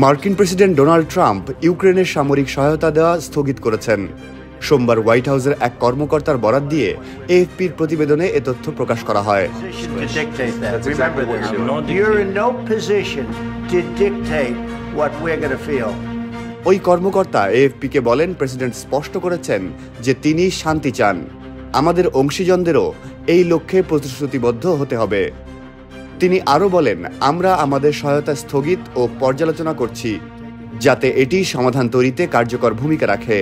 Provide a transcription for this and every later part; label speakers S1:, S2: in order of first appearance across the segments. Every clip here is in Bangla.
S1: মার্কিন প্রেসিডেন্ট ডোনাল্ড ট্রাম্প ইউক্রেনের সামরিক সহায়তা দেওয়া স্থগিত করেছেন। সোমবার হোয়াইট হাউসের এক কর্মকর্তার বরাত দিয়ে এএফপির প্রতিবেদনে এ তথ্য প্রকাশ করা হয়। ওই কর্মকর্তা এএফপিকে বলেন, প্রেসিডেন্ট স্পষ্ট করেছেন যে তিনি শান্তি চান। আমাদের অংশীজনদেরও এই লক্ষ্যে প্রতিশ্রুতিবদ্ধ হতে হবে। তিনি আরও বলেন, আমরা আমাদের সহায়তা স্থগিত ও পর্যালোচনা করছি যাতে এটি সমাধান তৈরিতে কার্যকর ভূমিকা রাখে।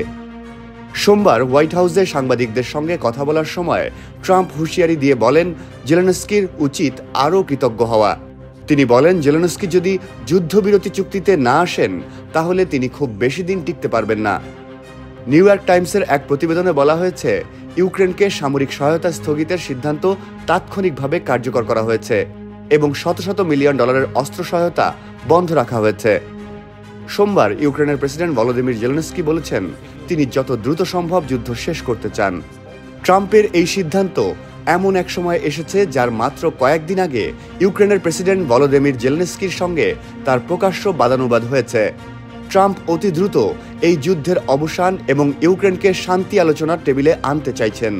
S1: সোমবার হোয়াইট হাউসে সাংবাদিকদের সঙ্গে কথা বলার সময় ট্রাম্প হুঁশিয়ারি দিয়ে বলেন, জেলেনস্কির উচিত আরও কৃতজ্ঞ হওয়া। তিনি বলেন, জেলেনস্কি যদি যুদ্ধবিরতি চুক্তিতে না আসেন তাহলে তিনি খুব বেশি দিন টিকতে পারবেন না। নিউ ইয়র্ক টাইমসের এক প্রতিবেদনে বলা হয়েছে, ইউক্রেনকে সামরিক সহায়তা স্থগিতের সিদ্ধান্ত তাৎক্ষণিকভাবে কার্যকর করা হয়েছে এবং শত শত মিলিয়ন ডলারের অস্ত্র সহায়তা বন্ধ রাখা হয়েছে। সোমবার ইউক্রেনের প্রেসিডেন্ট ভলোদিমির জেলেনস্কি বলেছেন, তিনি যত দ্রুত সম্ভব যুদ্ধ শেষ করতে চান। ট্রাম্পের এই সিদ্ধান্ত এমন এক সময় এসেছে যার মাত্র কয়েকদিন আগে ইউক্রেনের প্রেসিডেন্ট ভলোদিমির জেলেনস্কির সঙ্গে তার প্রকাশ্য বাদানুবাদ হয়েছে। ট্রাম্প অতি দ্রুত এই যুদ্ধের অবসান এবং ইউক্রেনকে শান্তি আলোচনার টেবিলে আনতে চাইছেন।